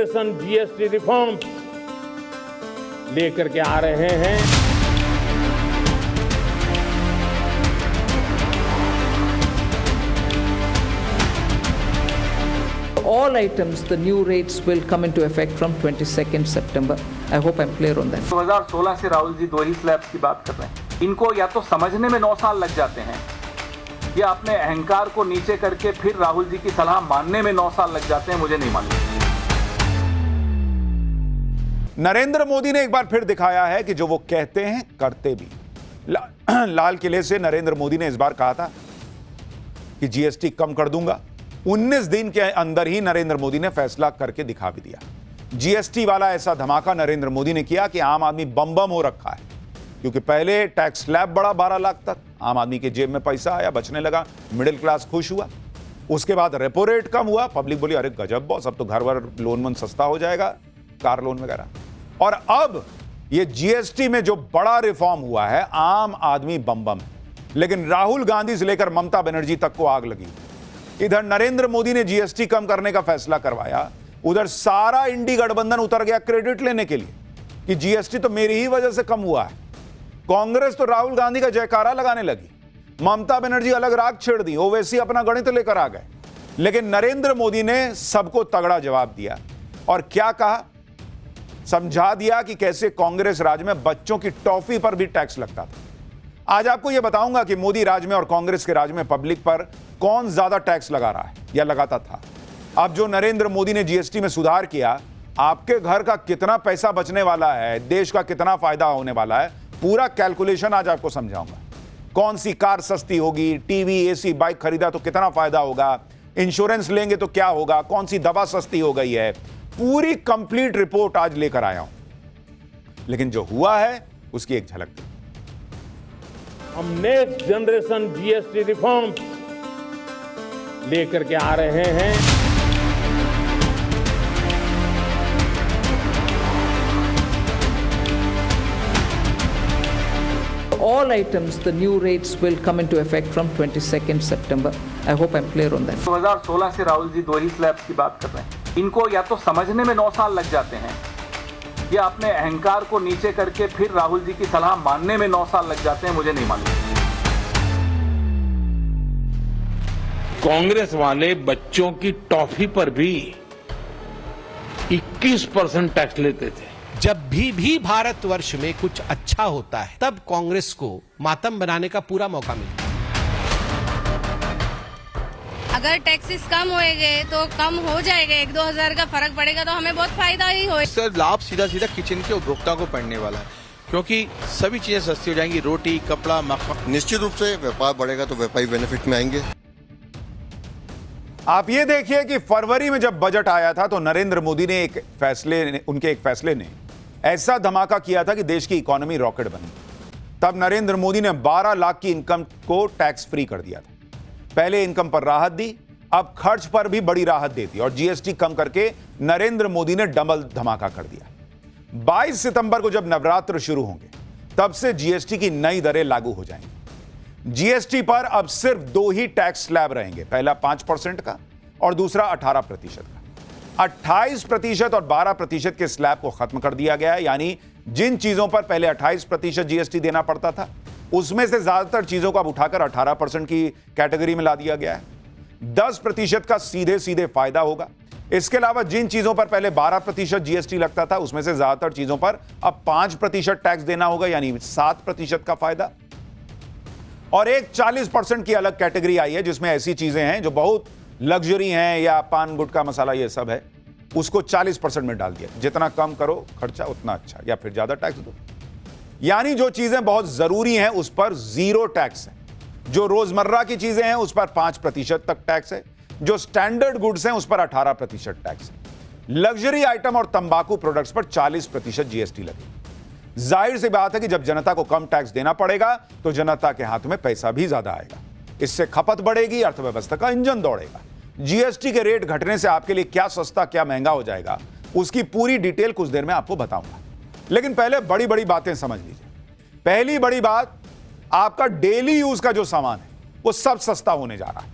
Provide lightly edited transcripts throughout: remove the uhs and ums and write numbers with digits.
Generation GST reform लेकर के आ रहे हैं। All items, the new rates will come into effect from 22nd September. I hope I'm clear on that. 2016 से राहुल जी दो ही slabs की बात कर रहे हैं। इनको या तो समझने में 9 साल लग जाते हैं या अपने अहंकार को नीचे करके फिर राहुल जी की सलाह मानने में 9 साल लग जाते हैं, मुझे नहीं मालूम। नरेंद्र मोदी ने एक बार फिर दिखाया है कि जो वो कहते हैं करते भी। लाल किले से नरेंद्र मोदी ने इस बार कहा था कि जीएसटी कम कर दूंगा। 19 दिन के अंदर ही नरेंद्र मोदी ने फैसला करके दिखा भी दिया। जीएसटी वाला ऐसा धमाका नरेंद्र मोदी ने किया कि आम आदमी बम बम हो रखा है, क्योंकि पहले टैक्स स्लैब बढ़ा 12 लाख तक, आम आदमी के जेब में पैसा आया, बचने लगा, मिडिल क्लास खुश हुआ। उसके बाद रेपो रेट कम हुआ, पब्लिक बोली अरे गजब बॉस, अब तो घर वर लोन वन सस्ता हो जाएगा, कार लोन वगैरह। और अब ये जीएसटी में जो बड़ा रिफॉर्म हुआ है, आम आदमी बम बम है, लेकिन राहुल गांधी से लेकर ममता बनर्जी तक को आग लगी। इधर नरेंद्र मोदी ने जीएसटी कम करने का फैसला करवाया, उधर सारा इंडी गठबंधन उतर गया क्रेडिट लेने के लिए कि जीएसटी तो मेरी ही वजह से कम हुआ है। कांग्रेस तो राहुल गांधी का जयकारा लगाने लगी, ममता बनर्जी अलग राग छेड़ दी, ओवैसी अपना गणित लेकर आ गए। लेकिन नरेंद्र मोदी ने सबको तगड़ा जवाब दिया और क्या कहा, समझा दिया कि कैसे कांग्रेस राज में बच्चों की टॉफी पर भी टैक्स लगता था। आज आपको यह बताऊंगा कि मोदी राज में और कांग्रेस के राज में पब्लिक पर कौन ज्यादा टैक्स लगा रहा है या लगाता था। अब जो नरेंद्र मोदी ने जीएसटी में सुधार किया, आपके घर का कितना पैसा बचने वाला है, देश का कितना फायदा होने वाला है, पूरा कैलकुलेशन आज आपको समझाऊंगा। कौन सी कार सस्ती होगी, टीवी एसी बाइक खरीदा तो कितना फायदा होगा, इंश्योरेंस लेंगे तो क्या होगा, कौन सी दवा सस्ती हो गई है, पूरी कंप्लीट रिपोर्ट आज लेकर आया हूं। लेकिन जो हुआ है उसकी एक झलक थी। हम नेक्स्ट जनरेशन जीएसटी रिफॉर्म लेकर के आ रहे हैं। All items, the new rates will come into effect from 22nd September. I hope I'm clear on that. 2016 से राहुल जी दो ही स्लैब्स की बात कर रहे हैं। इनको या तो समझने में 9 साल लग जाते हैं या अपने अहंकार को नीचे करके फिर राहुल जी की सलाह मानने में 9 साल लग जाते हैं, मुझे नहीं मालूम। कांग्रेस वाले बच्चों की टॉफी पर भी 21% टैक्स लेते थे। जब भी भारतवर्ष में कुछ अच्छा होता है, तब कांग्रेस को मातम बनाने का पूरा मौका मिलता है। अगर टैक्सेस कम होएंगे तो कम हो जाएगा, 1-2 हजार का फर्क पड़ेगा तो हमें बहुत फायदा ही होगा। सर लाभ सीधा सीधा किचन के उपभोक्ता को पड़ने वाला है, क्योंकि सभी चीजें सस्ती हो जाएंगी, रोटी कपड़ा मक्खन। निश्चित रूप से व्यापार बढ़ेगा तो व्यापारी बेनिफिट में आएंगे। आप ये देखिए कि फरवरी में जब बजट आया था तो नरेंद्र मोदी ने उनके एक फैसले ने ऐसा धमाका किया था कि देश की इकोनॉमी रॉकेट बनी। तब नरेंद्र मोदी ने 12 लाख की इनकम को टैक्स फ्री कर दिया था। पहले इनकम पर राहत दी, अब खर्च पर भी बड़ी राहत दे दी और जीएसटी कम करके नरेंद्र मोदी ने डबल धमाका कर दिया। 22 सितंबर को जब नवरात्र शुरू होंगे, तब से जीएसटी की नई दरें लागू हो जाएंगी। जीएसटी पर अब सिर्फ 2 ही टैक्स स्लैब रहेंगे, पहला 5% का और दूसरा 18% का। 28% और 12% के स्लैब को खत्म कर दिया गया है, यानी जिन चीजों पर पहले 28% जीएसटी देना पड़ता था, उसमें से ज्यादातर चीजों को अब उठाकर 18% की कैटेगरी में ला दिया गया है। 10% का सीधे सीधे फायदा होगा। इसके अलावा जिन चीजों पर पहले 12% जीएसटी लगता था, उसमें से ज्यादातर चीजों पर अब 5% टैक्स देना होगा, यानी 7% का फायदा। और एक 40% की अलग कैटेगरी आई है, जिसमें ऐसी चीजें हैं जो बहुत लग्जरी हैं या पान गुटखा मसाला ये सब है, उसको 40% में डाल दिया। जितना कम करो खर्चा उतना अच्छा, या फिर ज्यादा टैक्स दो। यानी जो चीजें बहुत जरूरी हैं उस पर 0 टैक्स है, जो रोजमर्रा की चीजें हैं उस पर 5% तक टैक्स है, जो स्टैंडर्ड गुड्स हैं उस पर 18% टैक्स है। लग्जरी आइटम और तंबाकू प्रोडक्ट्स पर 40% जीएसटी लगे। जाहिर सी बात है कि जब जनता को कम टैक्स देना पड़ेगा तो जनता के हाथ में पैसा भी ज्यादा आएगा, इससे खपत बढ़ेगी, अर्थव्यवस्था का इंजन दौड़ेगा। जीएसटी के रेट घटने से आपके लिए क्या सस्ता क्या महंगा हो जाएगा, उसकी पूरी डिटेल कुछ देर में आपको बताऊंगा। लेकिन पहले बड़ी बड़ी बातें समझ लीजिए। पहली बड़ी बात, आपका डेली यूज का जो सामान है वो सब सस्ता होने जा रहा है।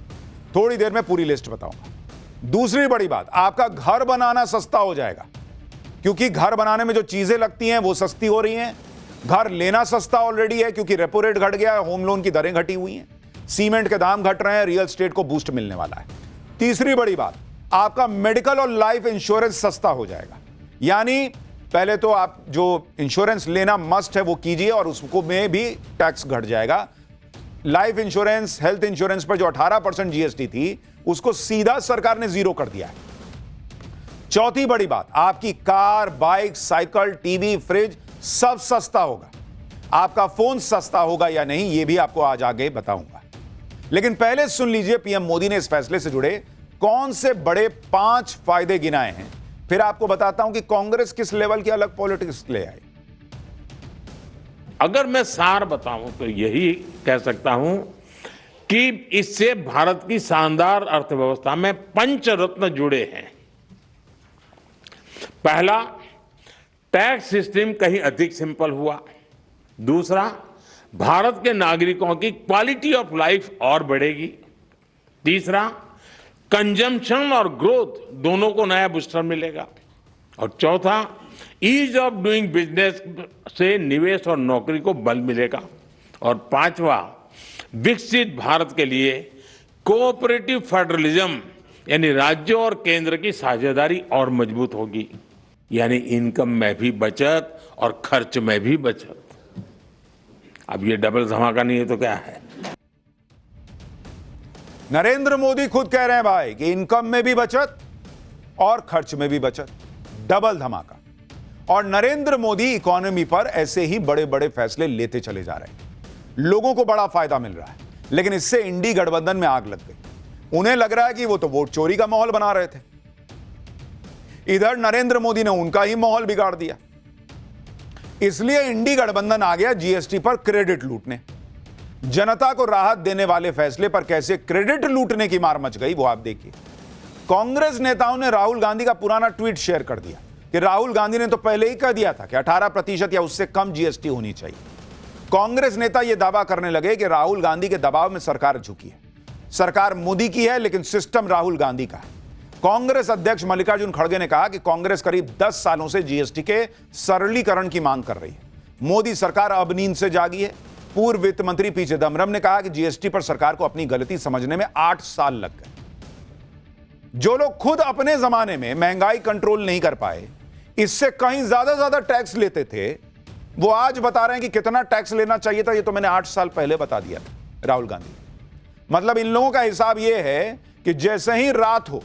थोड़ी देर में पूरी लिस्ट बताऊंगा। दूसरी बड़ी बात, आपका घर बनाना सस्ता हो जाएगा, क्योंकि घर बनाने में जो चीजें लगती हैं वो सस्ती हो रही हैं। घर लेना सस्ता ऑलरेडी है क्योंकि रेपो रेट घट गया है, होम लोन की दरें घटी हुई हैं, सीमेंट के दाम घट रहे हैं, रियल एस्टेट को बूस्ट मिलने वाला है। तीसरी बड़ी बात, आपका मेडिकल और लाइफ इंश्योरेंस सस्ता हो जाएगा। यानी पहले तो आप जो इंश्योरेंस लेना मस्ट है वो कीजिए और उसको में भी टैक्स घट जाएगा। लाइफ इंश्योरेंस, हेल्थ इंश्योरेंस पर जो 18% जीएसटी थी उसको सीधा सरकार ने जीरो कर दिया है। चौथी बड़ी बात, आपकी car, bike, cycle, TV, fridge सब सस्ता होगा। आपका फोन सस्ता होगा या नहीं ये भी आपको आज आगे बताऊंगा, लेकिन पहले सुन लीजिए पीएम मोदी ने इस फैसले से जुड़े कौन से बड़े 5 फायदे गिनाए हैं, फिर आपको बताता हूं कि कांग्रेस किस लेवल की अलग पॉलिटिक्स ले आई। अगर मैं सार बताऊं तो यही कह सकता हूं कि इससे भारत की शानदार अर्थव्यवस्था में पंचरत्न जुड़े हैं। पहला, टैक्स सिस्टम कहीं अधिक सिंपल हुआ। दूसरा, भारत के नागरिकों की क्वालिटी ऑफ लाइफ और बढ़ेगी। तीसरा, कंजम्पशन और ग्रोथ दोनों को नया बूस्टर मिलेगा। और चौथा, ईज ऑफ डूइंग बिजनेस से निवेश और नौकरी को बल मिलेगा। और पांचवा, विकसित भारत के लिए कोऑपरेटिव फेडरलिज्म यानी राज्यों और केंद्र की साझेदारी और मजबूत होगी, यानी इनकम में भी बचत और खर्च में भी बचत। अब ये डबल धमाका नहीं है तो क्या है? नरेंद्र मोदी खुद कह रहे हैं भाई कि इनकम में भी बचत और खर्च में भी बचत, डबल धमाका। और नरेंद्र मोदी इकोनॉमी पर ऐसे ही बड़े बड़े फैसले लेते चले जा रहे हैं, लोगों को बड़ा फायदा मिल रहा है। लेकिन इससे इंडी गठबंधन में आग लग गई। उन्हें लग रहा है कि वो तो वोट चोरी का माहौल बना रहे थे, इधर नरेंद्र मोदी ने उनका ही माहौल बिगाड़ दिया। इसलिए इंडी गठबंधन आ गया जीएसटी पर क्रेडिट लूटने। जनता को राहत देने वाले फैसले पर कैसे क्रेडिट लूटने की मार मच गई वो आप देखिए। कांग्रेस नेताओं ने राहुल गांधी का पुराना ट्वीट शेयर कर दिया कि राहुल गांधी ने तो पहले ही कह दिया था कि 18% या उससे कम जीएसटी होनी चाहिए। कांग्रेस नेता यह दावा करने लगे कि राहुल गांधी के दबाव में सरकार झुकी है। सरकार मोदी की है लेकिन सिस्टम राहुल गांधी का है। कांग्रेस अध्यक्ष मल्लिकार्जुन खड़गे ने कहा कि कांग्रेस करीब 10 सालों से जीएसटी के सरलीकरण की मांग कर रही है। मोदी सरकार अब नींद से जागी है। पूर्व वित्त मंत्री पी चिदम्बरम ने कहा कि जीएसटी पर सरकार को अपनी गलती समझने में 8 साल लग गए। जो लोग खुद अपने जमाने में महंगाई कंट्रोल नहीं कर पाए, इससे कहीं ज्यादा टैक्स लेते थे, वो आज बता रहे हैं कि कितना टैक्स लेना चाहिए था ये तो मैंने 8 साल पहले बता दिया था राहुल गांधी। मतलब इन लोगों का हिसाब ये है कि जैसे ही रात हो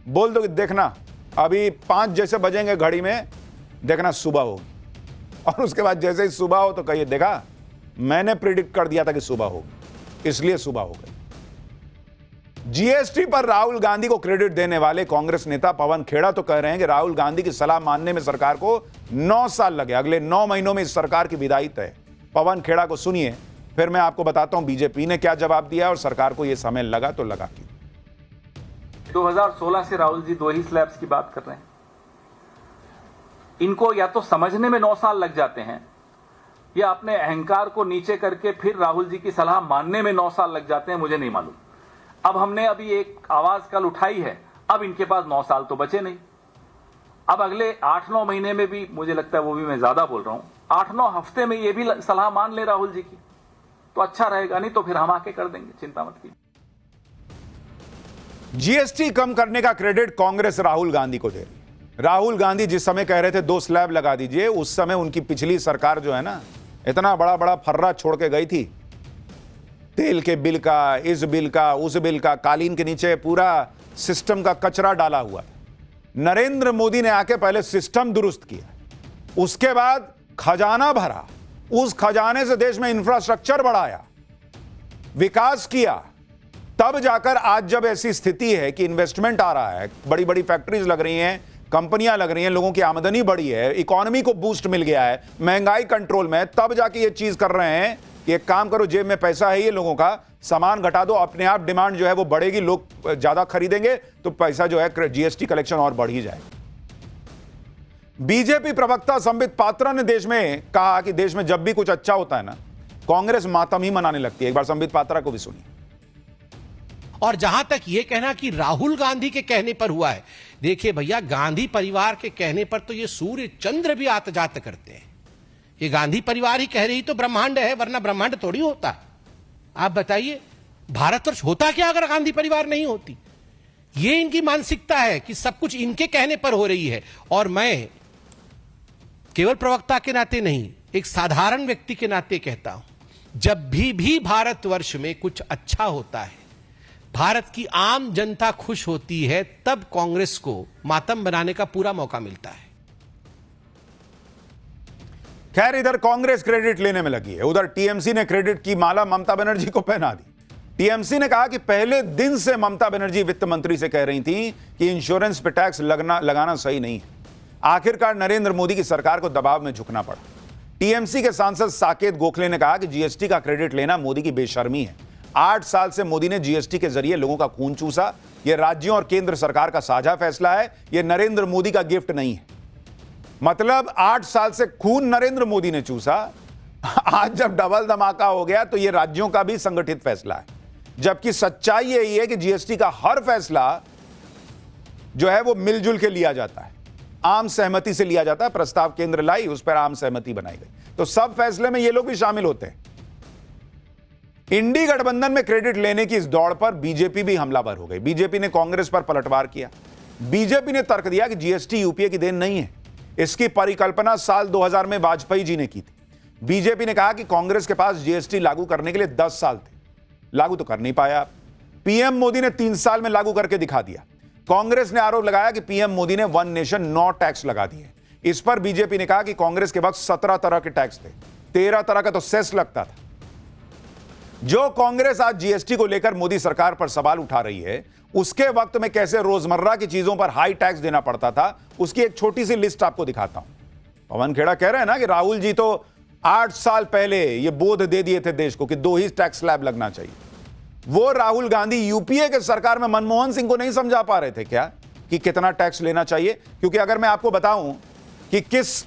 बोल दो कि देखना अभी 5 जैसे बजेंगे घड़ी में, देखना सुबह होगी, और उसके बाद जैसे ही सुबह हो तो कहिए देखा मैंने प्रिडिक्ट कर दिया था कि सुबह होगी, इसलिए सुबह हो गई। जीएसटी पर राहुल गांधी को क्रेडिट देने वाले कांग्रेस नेता पवन खेड़ा तो कह रहे हैं कि राहुल गांधी की सलाह मानने में सरकार को 9 साल लगे, अगले 9 महीनों में इस सरकार की विदाई तय। पवन खेड़ा को सुनिए, फिर मैं आपको बताता हूं बीजेपी ने क्या जवाब दिया और सरकार को यह समय लगा तो लगा क्यों। 2016 से राहुल जी 2 ही स्लैब्स की बात कर रहे हैं। इनको या तो समझने में 9 साल लग जाते हैं या अपने अहंकार को नीचे करके फिर राहुल जी की सलाह मानने में 9 साल लग जाते हैं, मुझे नहीं मालूम। अब हमने अभी एक आवाज कल उठाई है, अब इनके पास 9 साल तो बचे नहीं। अब अगले 8-9 महीने में भी, मुझे लगता है वो भी मैं ज्यादा बोल रहा हूं, 8-9 हफ्ते में ये भी सलाह मान ले राहुल जी की तो अच्छा रहेगा, नहीं तो फिर हम आके कर देंगे, चिंता मत कीजिए। जीएसटी कम करने का क्रेडिट कांग्रेस राहुल गांधी को दे रही है। राहुल गांधी जिस समय कह रहे थे 2 स्लैब लगा दीजिए, उस समय उनकी पिछली सरकार जो है ना, इतना बड़ा बड़ा फर्रा छोड़ के गई थी, तेल के बिल का, इस बिल का, उस बिल का, कालीन के नीचे पूरा सिस्टम का कचरा डाला हुआ था। नरेंद्र मोदी ने आके पहले सिस्टम दुरुस्त किया, उसके बाद खजाना भरा, उस खजाने से देश में इंफ्रास्ट्रक्चर बढ़ाया, विकास किया, तब जाकर आज जब ऐसी स्थिति है कि इन्वेस्टमेंट आ रहा है, बड़ी बड़ी फैक्ट्रीज लग रही हैं, कंपनियां लग रही हैं, लोगों की आमदनी बढ़ी है, इकोनॉमी को बूस्ट मिल गया है, महंगाई कंट्रोल में, तब जाके ये चीज कर रहे हैं कि एक काम करो, जेब में पैसा है ये लोगों का, सामान घटा दो, अपने आप डिमांड जो है वो बढ़ेगी, लोग ज्यादा खरीदेंगे तो पैसा जो है जीएसटी कलेक्शन और बढ़ ही जाएगा। बीजेपी प्रवक्ता संबित पात्रा ने देश में कहा कि देश में जब भी कुछ अच्छा होता है ना, कांग्रेस मातम ही मनाने लगती है। एक बार संबित पात्रा को भी सुनिए। और जहां तक यह कहना कि राहुल गांधी के कहने पर हुआ है, देखिए भैया, गांधी परिवार के कहने पर तो ये सूर्य चंद्र भी आत जात करते हैं। ये गांधी परिवार ही कह रही तो ब्रह्मांड है, वरना ब्रह्मांड थोड़ी होता। आप बताइए भारतवर्ष होता क्या अगर गांधी परिवार नहीं होती? ये इनकी मानसिकता है कि सब कुछ इनके कहने पर हो रही है। और मैं केवल प्रवक्ता के नाते नहीं, एक साधारण व्यक्ति के नाते कहता हूं, जब भी भारतवर्ष में कुछ अच्छा होता है, भारत की आम जनता खुश होती है, तब कांग्रेस को मातम बनाने का पूरा मौका मिलता है। खैर, इधर कांग्रेस क्रेडिट लेने में लगी है, उधर टीएमसी ने क्रेडिट की माला ममता बनर्जी को पहना दी। टीएमसी ने कहा कि पहले दिन से ममता बनर्जी वित्त मंत्री से कह रही थी कि इंश्योरेंस पे टैक्स लगाना सही नहीं है। आखिरकार नरेंद्र मोदी की सरकार को दबाव में झुकना पड़ा। टीएमसी के सांसद साकेत गोखले ने कहा कि जीएसटी का क्रेडिट लेना मोदी की बेशर्मी है। 8 साल से मोदी ने जीएसटी के जरिए लोगों का खून चूसा। यह राज्यों और केंद्र सरकार का साझा फैसला है, यह नरेंद्र मोदी का गिफ्ट नहीं है। मतलब 8 साल से खून नरेंद्र मोदी ने चूसा, आज जब डबल धमाका हो गया तो यह राज्यों का भी संगठित फैसला है। जबकि सच्चाई यही है कि जीएसटी का हर फैसला जो है वो मिलजुल के लिया जाता है, आम सहमति से लिया जाता है। प्रस्ताव केंद्र लाई, उस पर आम सहमति बनाई गई, तो सब फैसले में ये लोग भी शामिल होते हैं। इंडी गठबंधन में क्रेडिट लेने की इस दौड़ पर बीजेपी भी हमलावर हो गई। बीजेपी ने कांग्रेस पर पलटवार किया। बीजेपी ने तर्क दिया कि जीएसटी यूपीए की देन नहीं है, इसकी परिकल्पना साल 2000 में वाजपेयी जी ने की थी। बीजेपी ने कहा कि कांग्रेस के पास जीएसटी लागू करने के लिए 10 साल थे, लागू तो कर नहीं पाया। पीएम मोदी ने 3 साल में लागू करके दिखा दिया। कांग्रेस ने आरोप लगाया कि पीएम मोदी ने 1 नेशन 9 टैक्स लगा दिए। इस पर बीजेपी ने कहा कि कांग्रेस के वक्त 17 तरह के टैक्स थे, 13 तरह का तो सेस लगता था। जो कांग्रेस आज जीएसटी को लेकर मोदी सरकार पर सवाल उठा रही है, उसके वक्त में कैसे रोजमर्रा की चीजों पर हाई टैक्स देना पड़ता था, उसकी एक छोटी सी लिस्ट आपको दिखाता हूं। पवन खेड़ा कह रहे हैं ना कि राहुल जी तो 8 साल पहले ये बोध दे दिए थे देश को कि 2 ही टैक्स स्लैब लगना चाहिए। वो राहुल गांधी यूपीए के सरकार में मनमोहन सिंह को नहीं समझा पा रहे थे क्या कि कितना टैक्स लेना चाहिए? क्योंकि अगर मैं आपको बताऊं कि किस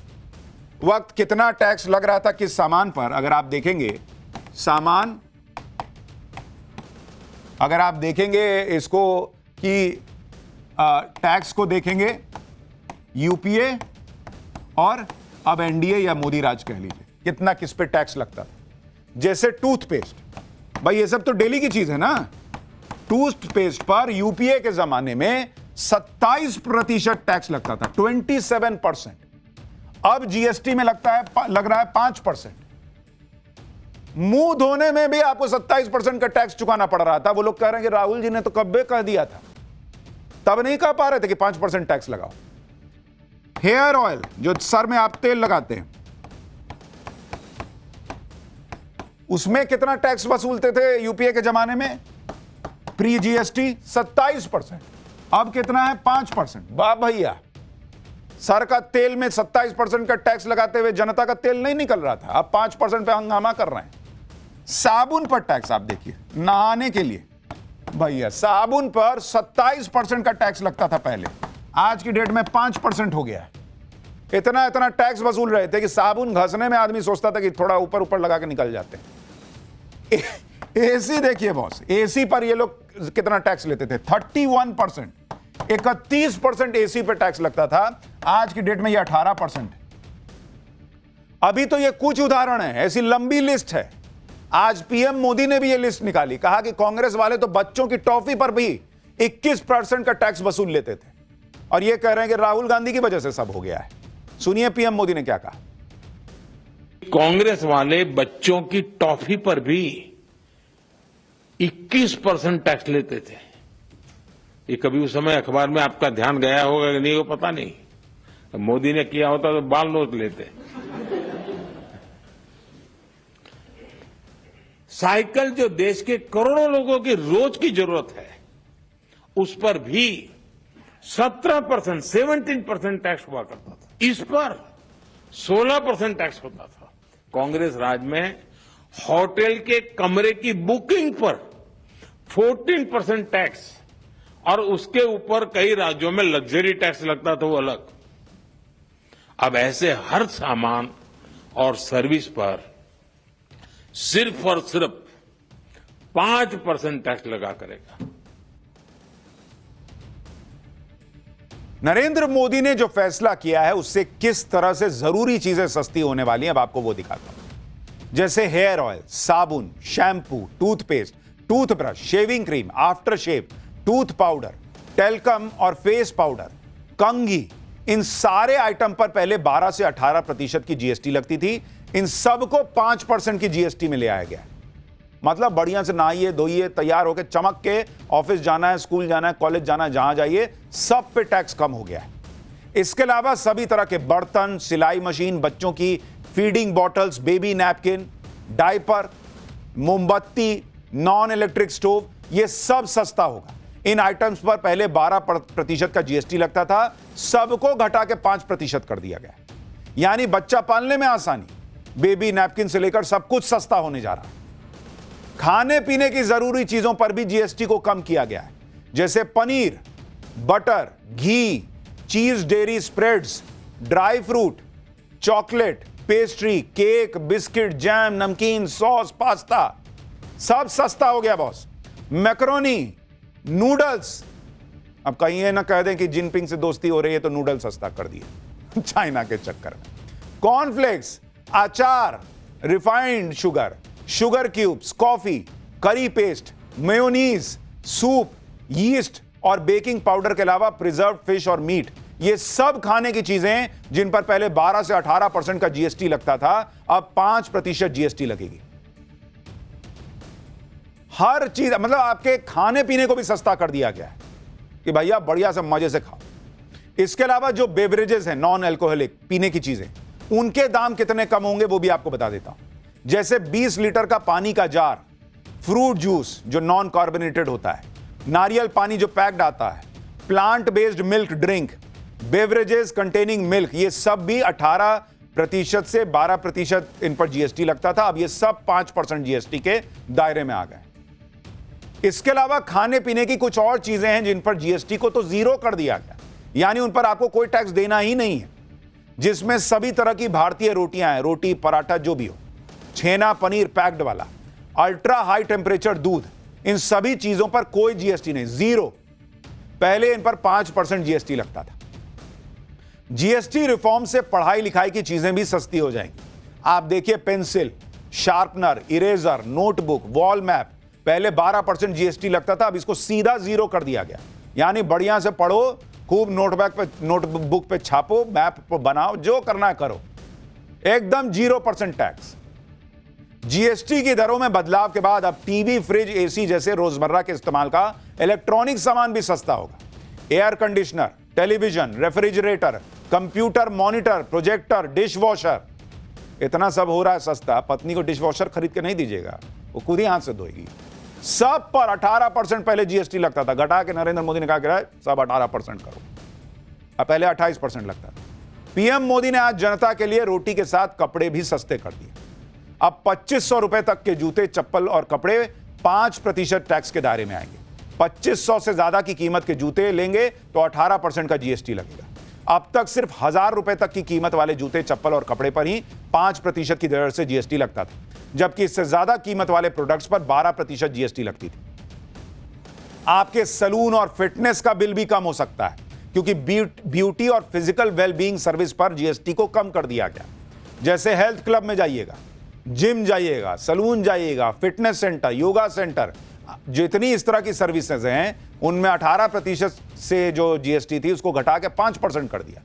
वक्त कितना टैक्स लग रहा था किस सामान पर, अगर आप देखेंगे सामान, अगर आप देखेंगे इसको कि टैक्स को देखेंगे यूपीए और अब एनडीए या मोदी राज कह लीजिए, कितना किस पे टैक्स लगता था। जैसे टूथपेस्ट, भाई ये सब तो डेली की चीज है ना। टूथपेस्ट पर यूपीए के जमाने में 27% टैक्स लगता था, 27%। अब जीएसटी में लग रहा है 5%। मुंह धोने में भी आपको 27% का टैक्स चुकाना पड़ रहा था। वो लोग कह रहे हैं कि राहुल जी ने तो कब्बे कह दिया था, तब नहीं कह पा रहे थे कि 5% टैक्स लगाओ। हेयर ऑयल, जो सर में आप तेल लगाते हैं, उसमें कितना टैक्स वसूलते थे यूपीए के जमाने में? प्री जीएसटी 27%, अब कितना है? 5%। वाह भैया, सर का तेल में 27% का टैक्स लगाते हुए जनता का तेल नहीं निकल रहा था, अब 5% पे हंगामा कर रहे हैं। साबुन पर टैक्स आप देखिए, नहाने के लिए भैया साबुन पर 27% का टैक्स लगता था पहले, आज की डेट में 5% हो गया है। इतना इतना टैक्स वसूल रहे थे कि साबुन घसने में आदमी सोचता था कि थोड़ा ऊपर ऊपर लगा के निकल जाते हैं। एसी देखिए बॉस, एसी पर ये लोग कितना टैक्स लेते थे? 31%, 31% एसी पर टैक्स लगता था, आज की डेट में ये 18% है। अभी तो ये कुछ उदाहरण है, ऐसी लंबी लिस्ट है। आज पीएम मोदी ने भी ये लिस्ट निकाली, कहा कि कांग्रेस वाले तो बच्चों की टॉफी पर भी 21% का टैक्स वसूल लेते थे, और ये कह रहे हैं कि राहुल गांधी की वजह से सब हो गया है। सुनिए पीएम मोदी ने क्या कहा। कांग्रेस वाले बच्चों की टॉफी पर भी 21% टैक्स लेते थे। ये कभी उस समय अखबार में आपका ध्यान गया होगा कि नहीं, वो पता नहीं। मोदी ने किया होता तो बाल नोच लेते। साइकिल जो देश के करोड़ों लोगों की रोज की जरूरत है, उस पर भी 17% टैक्स हुआ करता था। इस पर 16% टैक्स होता था। कांग्रेस राज में होटल के कमरे की बुकिंग पर 14% टैक्स, और उसके ऊपर कई राज्यों में लग्जरी टैक्स लगता था, वो अलग। अब ऐसे हर सामान और सर्विस पर सिर्फ और सिर्फ 5% टैक्स लगा करेगा। नरेंद्र मोदी ने जो फैसला किया है उससे किस तरह से जरूरी चीजें सस्ती होने वाली हैं, अब आपको वो दिखाता हूं। जैसे हेयर ऑयल, साबुन, shampoo, toothpaste, toothbrush, shaving cream, after shave, tooth powder, talcum और फेस पाउडर, कंघी, इन सारे आइटम पर पहले 12 से 18% की जीएसटी लगती थी। इन सबको 5% की जीएसटी में ले आया गया। मतलब बढ़िया से नहाइए, धोइए, तैयार होकर चमक के ऑफिस जाना है, स्कूल जाना है, कॉलेज जाना है, जहां जाइए सब पे टैक्स कम हो गया है। इसके अलावा सभी तरह के बर्तन, सिलाई मशीन, बच्चों की feeding bottles, baby napkin, diaper, मोमबत्ती, नॉन इलेक्ट्रिक स्टोव, ये सब सस्ता होगा। इन आइटम्स पर पहले 12% का जीएसटी लगता था, सबको घटा के 5% कर दिया गया। यानी बच्चा पालने में आसानी, बेबी नैपकिन से लेकर सब कुछ सस्ता होने जा रहा है। खाने पीने की जरूरी चीजों पर भी जीएसटी को कम किया गया है, जैसे पनीर, बटर, घी, चीज, dairy spreads, dry fruit, chocolate, pastry, cake, biscuit, jam, नमकीन, सॉस, पास्ता, सब सस्ता हो गया बॉस। मैकरोनी, नूडल्स, अब कहीं ये ना कह दें कि जिनपिंग से दोस्ती हो रही है तो नूडल सस्ता कर दिए चाइना के चक्कर में। कॉर्नफ्लेक्स, अचार, refined sugar, sugar cubes, coffee, करी पेस्ट, मेयोनीज, सूप, यीस्ट और बेकिंग पाउडर के अलावा प्रिजर्व्ड फिश और मीट, ये सब खाने की चीजें जिन पर पहले 12 से 18% का जीएसटी लगता था, अब 5% जीएसटी लगेगी। हर चीज, मतलब आपके खाने पीने को भी सस्ता कर दिया गया है कि भैया बढ़िया से मजे से खाओ। इसके अलावा जो बेवरेजेस हैं, नॉन अल्कोहलिक पीने की चीजें, उनके दाम कितने कम होंगे वो भी आपको बता देता हूं। जैसे 20 लीटर का पानी का जार, फ्रूट जूस जो नॉन कार्बोनेटेड होता है, नारियल पानी जो पैक्ड आता है, plant based milk drink, beverages containing milk, ये सब भी 18% से 12% इन पर जीएसटी लगता था। अब ये सब 5% जीएसटी के दायरे में आ गए। इसके अलावा खाने पीने की कुछ और चीजें हैं जिन पर जीएसटी को तो जीरो कर दिया गया, यानी उन पर आपको कोई टैक्स देना ही नहीं है, जिसमें सभी तरह की भारतीय रोटियां हैं, रोटी, पराठा जो भी हो, छेना, पनीर पैक्ड वाला, अल्ट्रा हाई टेम्परेचर दूध, इन सभी चीजों पर कोई जीएसटी नहीं, जीरो। पहले इन पर 5% जीएसटी लगता था। जीएसटी रिफॉर्म से पढ़ाई लिखाई की चीजें भी सस्ती हो जाएंगी। आप देखिए, pencil, sharpener, eraser, notebook, wall map, पहले 12% जीएसटी लगता था, अब इसको सीधा जीरो कर दिया गया। यानी बढ़िया से पढ़ो, खूब नोटबुक पे छापो, मैप बनाओ, जो करना है करो, एकदम 0% टैक्स। जीएसटी की दरों में बदलाव के बाद अब टीवी, फ्रिज, एसी जैसे रोजमर्रा के इस्तेमाल का इलेक्ट्रॉनिक सामान भी सस्ता होगा। Air conditioner, television, refrigerator, computer monitor, projector, dish washer, इतना सब हो रहा है सस्ता। पत्नी को डिश वॉशर खरीद के नहीं दीजिएगा, वो खुद ही हाथ से धोएगी। सब पर 18% पहले जीएसटी लगता था, घटा के नरेंद्र मोदी ने कहा कि सब 18% करो। अब पहले 28% लगता था। पीएम मोदी ने आज जनता के लिए रोटी के साथ कपड़े भी सस्ते कर दिए। अब 2500 रुपए तक के जूते, चप्पल और कपड़े 5% टैक्स के दायरे में आएंगे। 2500 से ज्यादा की कीमत के जूते लेंगे तो 18% का जीएसटी लगेगा। अब तक सिर्फ 1000 रुपए तक की कीमत वाले जूते, चप्पल और कपड़े पर ही 5% की दर से जीएसटी लगता था, जबकि इससे ज्यादा कीमत वाले प्रोडक्ट्स पर 12% जीएसटी लगती थी। आपके सलून और फिटनेस का बिल भी कम हो सकता है, क्योंकि ब्यूटी और फिजिकल वेलबींग सर्विस पर जीएसटी को कम कर दिया गया। जैसे हेल्थ क्लब में जाइएगा, जिम जाइएगा, सलून जाइएगा, फिटनेस सेंटर, योगा सेंटर, जितनी इस तरह की सर्विसेज हैं, उनमें 18% से जो जीएसटी थी उसको घटा के 5% कर दिया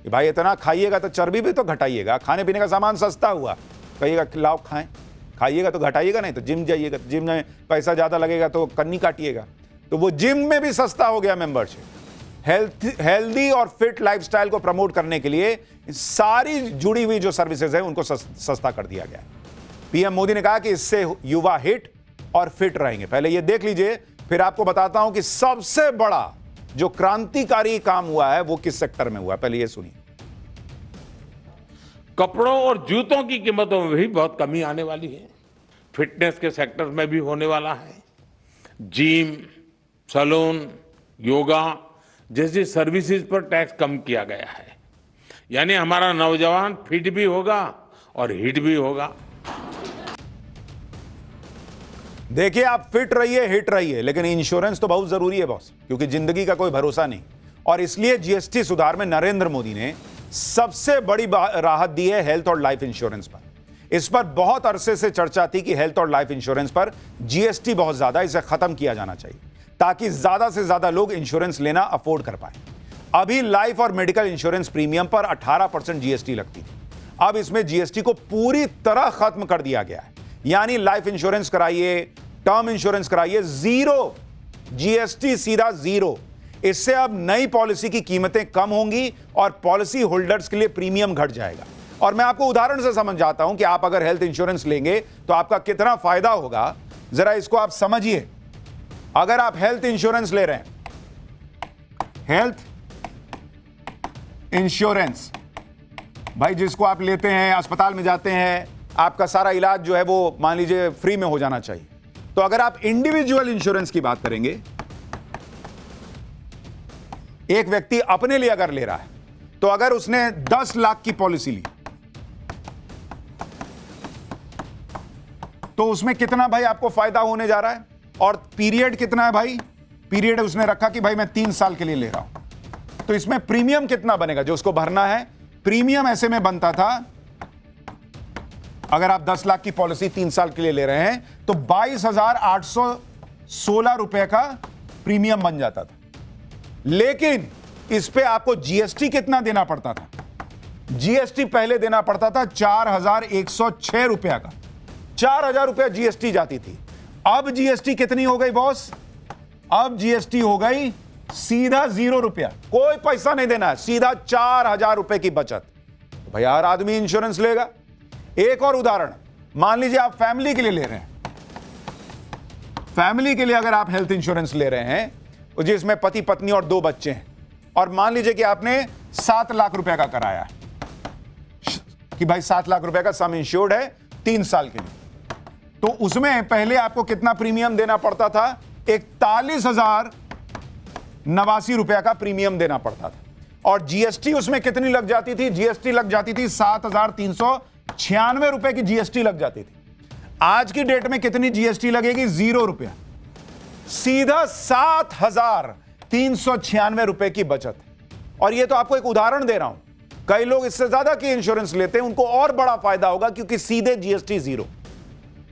कि भाई इतना खाइएगा तो चर्बी भी तो घटाइएगा। खाने पीने का सामान सस्ता हुआ, कहिएगा लाओ खाएं, खाइएगा तो घटाइएगा, नहीं तो जिम जाइएगा, जिम में पैसा ज्यादा लगेगा तो कन्नी काटिएगा, तो वो जिम में भी सस्ता हो गया मेंबरशिप। हेल्दी और फिट लाइफस्टाइल को प्रमोट करने के लिए सारी जुड़ी हुई जो सर्विसेज है उनको सस्ता कर दिया गया। पीएम मोदी ने कहा कि इससे युवा हिट और फिट रहेंगे। पहले ये देख लीजिए, फिर आपको बताता हूं कि सबसे बड़ा जो क्रांतिकारी काम हुआ है वो किस सेक्टर में हुआ। पहले ये सुनिए। कपड़ों और जूतों की कीमतों में भी बहुत कमी आने वाली है। फिटनेस के सेक्टर में भी होने वाला है। जिम, सैलून, योगा जैसी सर्विसेज पर टैक्स कम किया गया है। यानी हमारा नौजवान फिट भी होगा और हिट भी होगा। देखिए, आप फिट रहिए, हिट रहिए, लेकिन इंश्योरेंस तो बहुत जरूरी है बॉस, क्योंकि जिंदगी का कोई भरोसा नहीं। और इसलिए जीएसटी सुधार में नरेंद्र मोदी ने सबसे बड़ी राहत दी है हेल्थ और लाइफ इंश्योरेंस पर। इस पर बहुत अरसे से चर्चा थी कि हेल्थ और लाइफ इंश्योरेंस पर जीएसटी बहुत ज्यादा, इसे खत्म किया जाना चाहिए ताकि ज्यादा से ज्यादा लोग इंश्योरेंस लेना अफोर्ड कर पाए। अभी लाइफ और मेडिकल इंश्योरेंस प्रीमियम पर 18% जीएसटी लगती थी, अब इसमें जीएसटी को पूरी तरह खत्म कर दिया गया है। यानी लाइफ इंश्योरेंस कराइए, टर्म इंश्योरेंस कराइए, जीरो जीएसटी, सीधा जीरो। इससे अब नई पॉलिसी की कीमतें कम होंगी और पॉलिसी होल्डर्स के लिए प्रीमियम घट जाएगा। और मैं आपको उदाहरण से समझाता हूं कि आप अगर हेल्थ इंश्योरेंस लेंगे तो आपका कितना फायदा होगा, जरा इसको आप समझिए। अगर आप हेल्थ इंश्योरेंस ले रहे हैं, हेल्थ इंश्योरेंस भाई जिसको आप लेते हैं, अस्पताल में जाते हैं, आपका सारा इलाज जो है वो मान लीजिए फ्री में हो जाना चाहिए। तो अगर आप इंडिविजुअल इंश्योरेंस की बात करेंगे, एक व्यक्ति अपने लिए अगर ले रहा है, तो अगर उसने 10 लाख की पॉलिसी ली तो उसमें कितना भाई आपको फायदा होने जा रहा है, और पीरियड कितना है भाई, पीरियड उसने रखा कि भाई मैं 3 साल के लिए ले रहा हूं, तो इसमें प्रीमियम कितना बनेगा जो उसको भरना है। प्रीमियम ऐसे में बनता था, अगर आप 10 लाख की पॉलिसी 3 साल के लिए ले रहे हैं तो 22,816 रुपए का प्रीमियम बन जाता था। लेकिन इस पे आपको जीएसटी कितना देना पड़ता था, जीएसटी पहले देना पड़ता था 4,106 रुपया का, 4,000 रुपया जीएसटी जाती थी। अब जीएसटी कितनी हो गई बॉस, अब जीएसटी हो गई सीधा 0 रुपया, कोई पैसा नहीं देना है, सीधा 4,000 रुपए की बचत। तो भाई हर आदमी इंश्योरेंस लेगा। एक और उदाहरण, मान लीजिए आप फैमिली के लिए ले रहे हैं, फैमिली के लिए अगर आप हेल्थ इंश्योरेंस ले रहे हैं जिसमें पति पत्नी और 2 बच्चे हैं, और मान लीजिए कि आपने 7 लाख रुपए का कराया है कि भाई 7 लाख रुपए का सम इंश्योर्ड है 3 साल के लिए, तो उसमें पहले आपको कितना प्रीमियम देना पड़ता था, 41,089 रुपया का प्रीमियम देना पड़ता था। और जीएसटी उसमें कितनी लग जाती थी, जीएसटी लग जाती थी 7,396 रुपए की जीएसटी लग जाती थी। आज की डेट में कितनी जीएसटी लगेगी, 0 रुपया, सीधा 7,396 रुपए की बचत। और ये तो आपको एक उदाहरण दे रहा हूं, कई लोग इससे ज्यादा की इंश्योरेंस लेते हैं, उनको और बड़ा फायदा होगा क्योंकि सीधे जीएसटी 0।